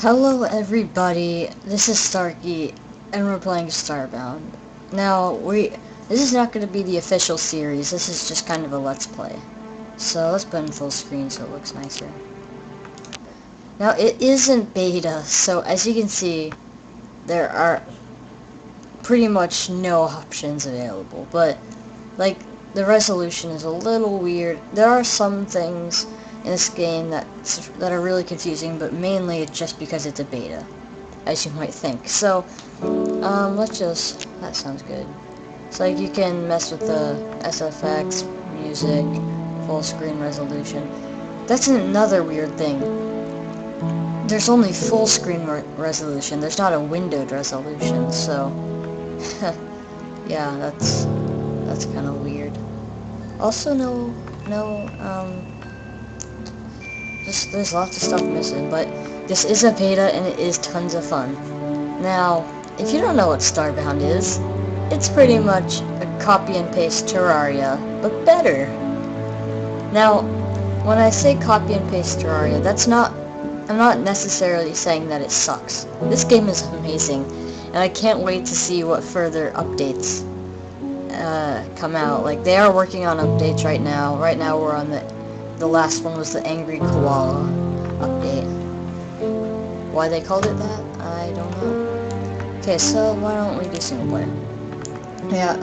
Hello everybody, this is Starkey, and we're playing Starbound. Now, this is not going to be the official series, this is just kind of a let's play. So let's put in full screen so it looks nicer. Now, it isn't beta, so as you can see, there are pretty much no options available, but, like, the resolution is a little weird. There are some things in this game that are really confusing, but mainly it's just because it's a beta, as you might think. So, that sounds good. So, like, you can mess with the SFX, music, full screen resolution. That's another weird thing. There's only full screen resolution, there's not a windowed resolution, so, yeah, that's kind of weird. Also, there's lots of stuff missing, but this is a beta and it is tons of fun. Now, if you don't know what Starbound is, it's pretty much a copy and paste Terraria, but better. Now, when I say copy and paste Terraria, I'm not necessarily saying that it sucks. This game is amazing, and I can't wait to see what further updates come out. Like, they are working on updates right now. Right now we're on the last one was the Angry Koala update. Why they called it that, I don't know. Okay, so why don't we do single player? Yeah,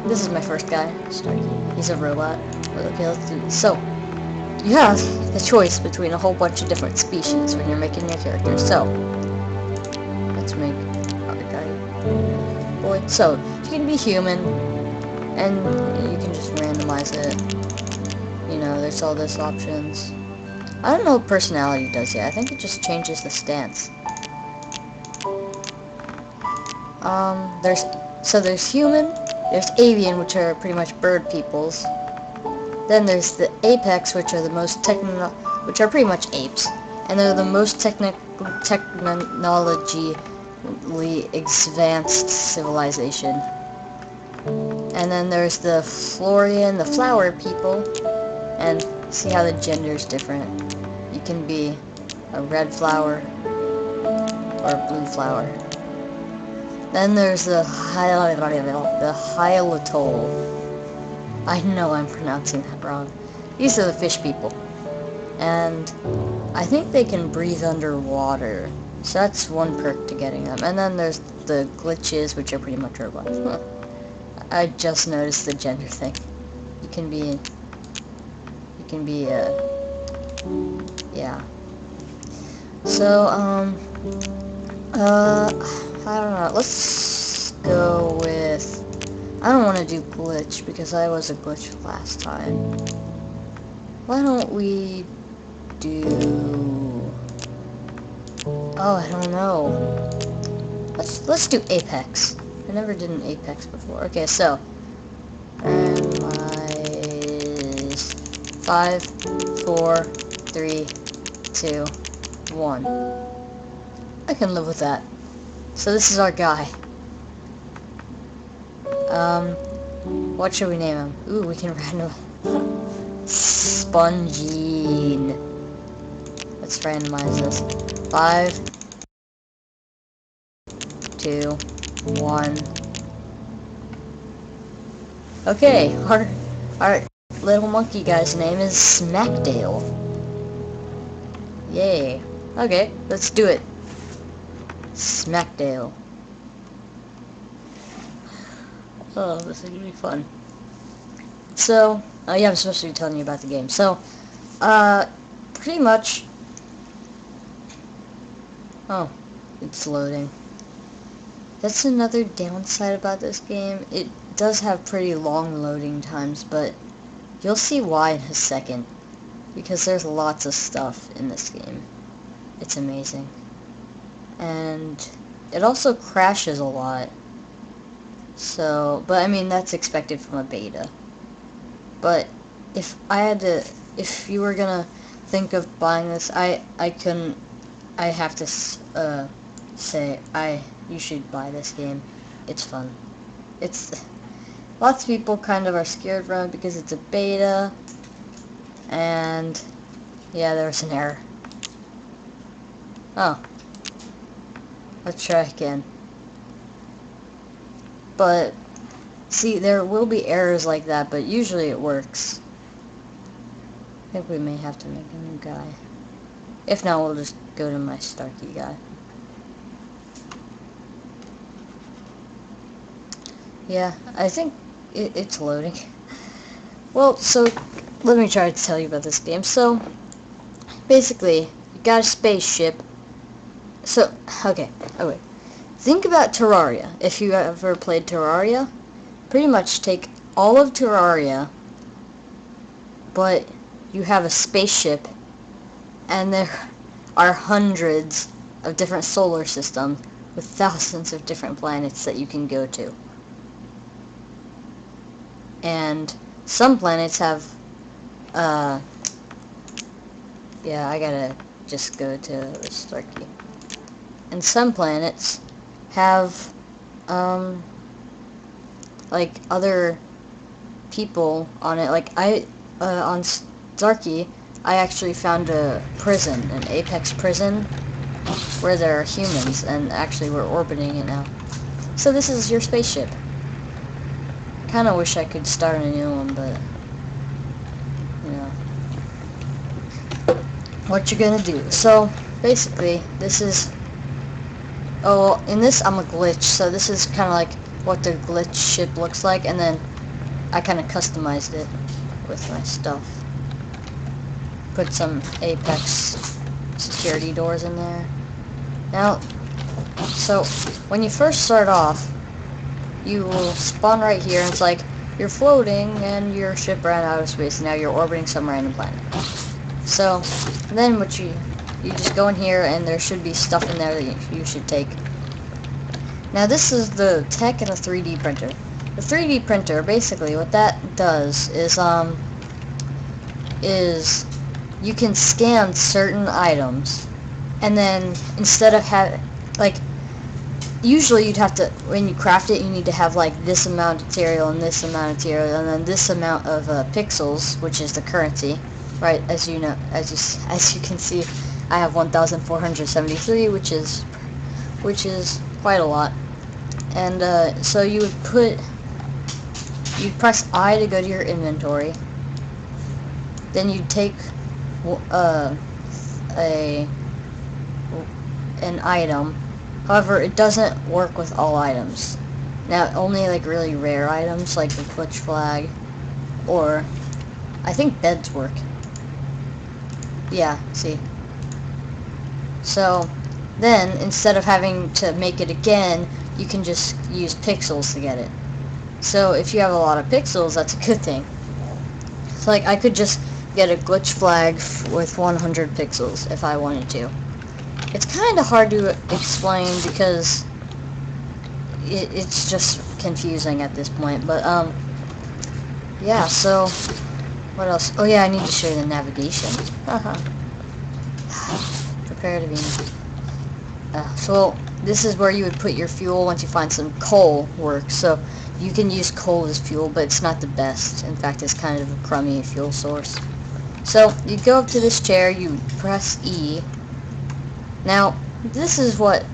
this is my first guy, Starkey. He's a robot. Okay, let's do this. So, you have the choice between a whole bunch of different species when you're making your character. So, let's make our guy boy. So, you can be human, and you can just randomize it. You know, there's all those options. I don't know what personality does yet. I think it just changes the stance. There's human, there's avian, which are pretty much bird peoples. Then there's the apex, which are the most which are pretty much apes, and they're the most technologically advanced civilization. And then there's the Florian, the flower people, and see how the gender's different. You can be a red flower or a blue flower. Then there's the Hyalitol. I know I'm pronouncing that wrong. These are the fish people. And I think they can breathe underwater. So that's one perk to getting them. And then there's the glitches, which are pretty much robots. Huh. I just noticed the gender thing. You can be, yeah. So, I don't know. Let's go with, I don't want to do glitch because I was a glitch last time. Why don't we do, oh, I don't know. Let's do Apex. I never did an Apex before. Okay, so randomize 5, 4, 3, 2, 1. I can live with that. So this is our guy. What should we name him? Ooh, we can randomize. Spongine. Let's randomize this. 5, 2, 1. Okay, our little monkey guy's name is Smackdale. Yay. Okay, let's do it. Smackdale. Oh, this is gonna be fun. So, yeah, I'm supposed to be telling you about the game. So, pretty much, oh, it's loading. That's another downside about this game. It does have pretty long loading times, but you'll see why in a second. Because there's lots of stuff in this game. It's amazing. And it also crashes a lot. So, but I mean, that's expected from a beta. But if you were gonna think of buying this, I have to say, you should buy this game. It's fun. Lots of people kind of are scared from it because it's a beta, and yeah, there was an error. Oh, Let's try again. But, see, there will be errors like that, but usually it works. I think we may have to make a new guy. If not, we'll just go to my Starkey guy. Yeah, I think it's loading. Well, so, let me try to tell you about this game. So, basically, you got a spaceship. So, okay, oh wait. Think about Terraria. If you ever played Terraria, pretty much take all of Terraria, but you have a spaceship, and there are hundreds of different solar systems with thousands of different planets that you can go to. And some planets have, yeah, I gotta just go to Starkey. And some planets have, like, other people on it. Like, on Starkey, I actually found a prison, an apex prison, where there are humans, and actually we're orbiting it now. So this is your spaceship. Kinda wish I could start a new one, but, you know. What you're gonna do. So, basically, this is... Oh, in this, I'm a glitch, so this is kind of like what the glitch ship looks like, and then I kind of customized it with my stuff. Put some Apex security doors in there. Now, so, when you first start off, you will spawn right here, and it's like, you're floating, and your ship ran out of space, and now you're orbiting some random planet. So, then what you just go in here, and there should be stuff in there that you should take. Now this is the tech in a 3D printer. The 3D printer, basically, what that does is you can scan certain items, and then instead of having, like, usually you'd have to, when you craft it, you need to have like this amount of material and this amount of material, and then this amount of pixels, which is the currency, right? As you know, as you can see, I have 1,473, which is quite a lot. And so you'd press I to go to your inventory. Then you'd take an item. However, it doesn't work with all items. Now, only like really rare items, like the glitch flag, or I think beds work. Yeah, see. So, then, instead of having to make it again, you can just use pixels to get it. So, if you have a lot of pixels, that's a good thing. So, like, I could just get a glitch flag with 100 pixels if I wanted to. It's kind of hard to explain because it's just confusing at this point. But, yeah, so, what else? Oh, yeah, I need to show you the navigation. Haha. Prepare to be... so, this is where you would put your fuel once you find some coal works. So, you can use coal as fuel, but it's not the best. In fact, it's kind of a crummy fuel source. So, you go up to this chair, you press E. Now, this is what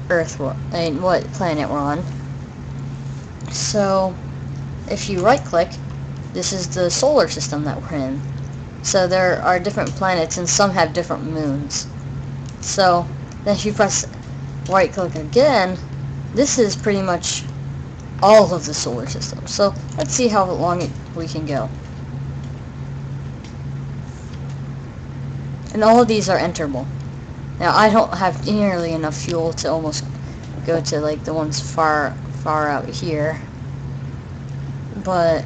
what planet we're on. So, if you right-click, this is the solar system that we're in. So there are different planets, and some have different moons. So, then if you press right-click again, this is pretty much all of the solar system. So, let's see how long we can go. And all of these are enterable. Now, I don't have nearly enough fuel to almost go to, like, the ones far out here. But,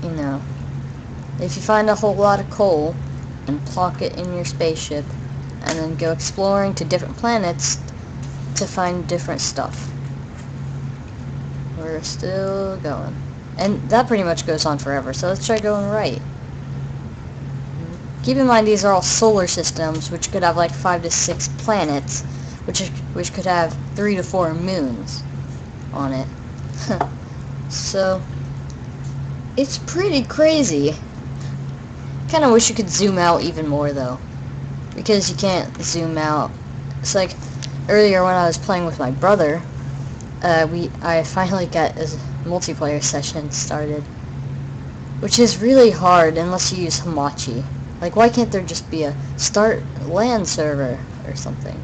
you know, if you find a whole lot of coal and plonk it in your spaceship, and then go exploring to different planets to find different stuff. We're still going. And that pretty much goes on forever, so let's try going right. Keep in mind these are all solar systems, which could have like 5 to 6 planets, which could have 3 to 4 moons on it. So, it's pretty crazy. Kinda wish you could zoom out even more though, because you can't zoom out. It's like, earlier when I was playing with my brother, I finally got a multiplayer session started, which is really hard unless you use Hamachi. Like, why can't there just be a start LAN server or something?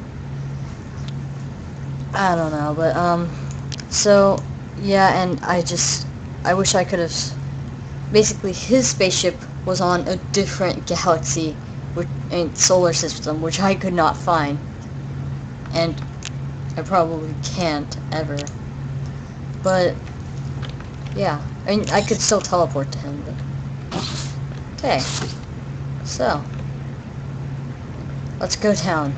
I don't know, but so yeah, and I wish I could have. Basically, his spaceship was on a different galaxy, solar system, which I could not find, and I probably can't ever. But yeah, I mean, I could still teleport to him. But okay, so let's go down.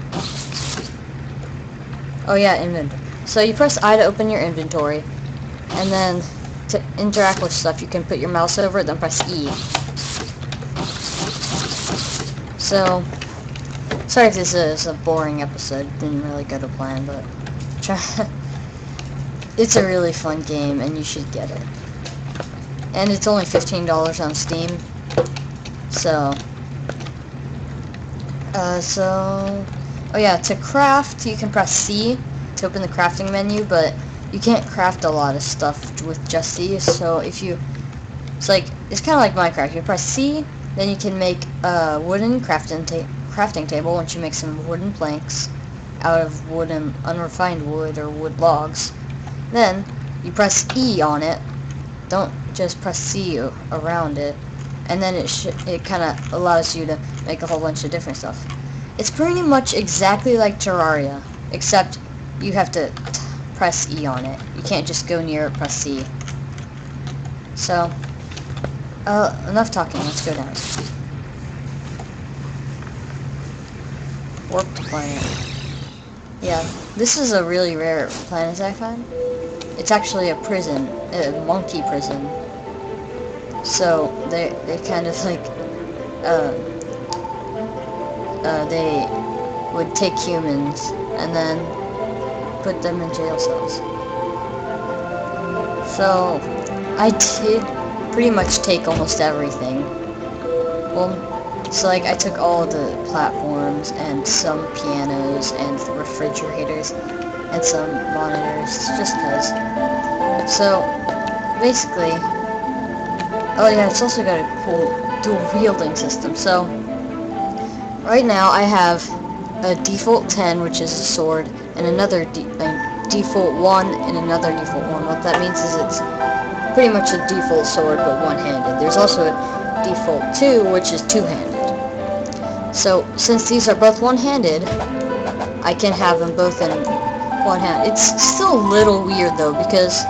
Oh yeah, inventory. So you press I to open your inventory, and then to interact with stuff, you can put your mouse over it, then press E. So, sorry if this is a boring episode, didn't really go to plan, but it's a really fun game, and you should get it. And it's only $15 on Steam, so, oh yeah, to craft, you can press C to open the crafting menu, but you can't craft a lot of stuff with just C, so it's kind of like Minecraft. You press C, then you can make a wooden crafting table once you make some wooden planks out of wooden unrefined wood or wood logs. Then you press E on it. Don't just press C around it, and then it kind of allows you to make a whole bunch of different stuff. It's pretty much exactly like Terraria, except you have to press E on it. You can't just go near it, press C. So, enough talking, let's go down. Warped planet. Yeah, this is a really rare planet I found. It's actually a prison, a monkey prison. So, they kind of like, they would take humans and then put them in jail cells. So, I did pretty much take almost everything. Well, so like I took all the platforms and some pianos and the refrigerators and some monitors, just cause. So, basically, oh yeah, it's also got a cool dual wielding system. So, right now I have a default 10, which is a sword, and another default 1 and another default 1. What that means is it's pretty much a default sword but one-handed. There's also a default 2, which is two-handed. So since these are both one-handed, I can have them both in one hand. It's still a little weird though, because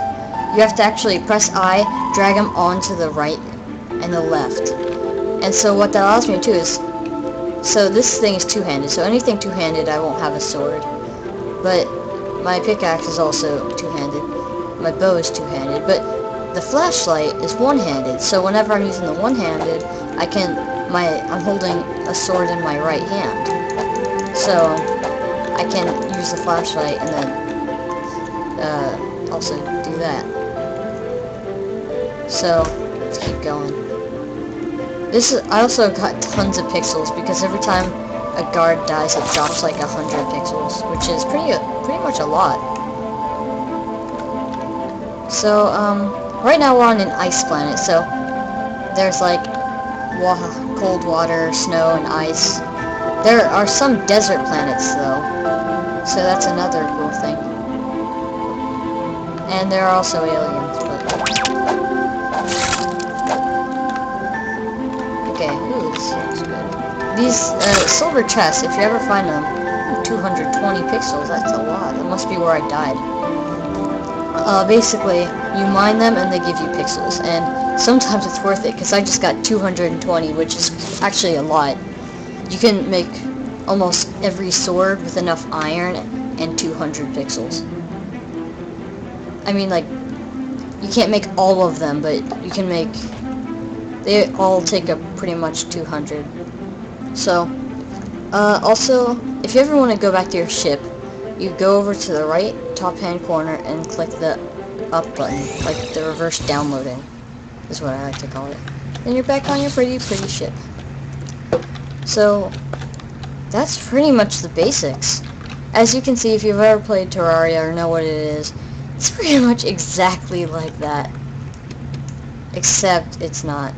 you have to actually press I, drag them onto the right and the left. And so what that allows me to do is, so this thing is two-handed, so anything two-handed I won't have a sword. But my pickaxe is also two-handed, my bow is two-handed, but the flashlight is one-handed, so whenever I'm using the one-handed, I'm holding a sword in my right hand. So I can use the flashlight and then also do that. So let's keep going. I also got tons of pixels because every time a guard dies, it drops like 100 pixels, which is pretty much a lot. So right now we're on an ice planet, so there's like cold water, snow, and ice. There are some desert planets though, so that's another cool thing. And there are also aliens, but okay, this looks good. These silver chests, if you ever find them, 220 pixels, that's a lot. That must be where I died. Basically, you mine them and they give you pixels, and sometimes it's worth it, because I just got 220, which is actually a lot. You can make almost every sword with enough iron and 200 pixels. I mean, like, you can't make all of them, but you can make, they all take up pretty much 200. So, also, if you ever want to go back to your ship, you go over to the right top hand corner and click the up button, like the reverse downloading is what I like to call it. Then you're back on your pretty ship. So that's pretty much the basics. As you can see, if you've ever played Terraria or know what it is, it's pretty much exactly like that. Except it's not.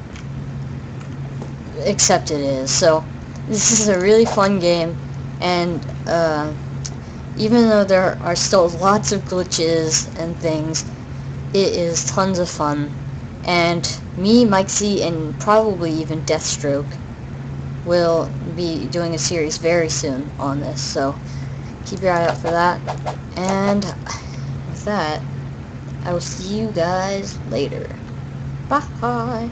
Except it is. So, this is a really fun game, and even though there are still lots of glitches and things, it is tons of fun. And me, Mikesy, and probably even Deathstroke will be doing a series very soon on this, so keep your eye out for that. And with that, I will see you guys later. Bye.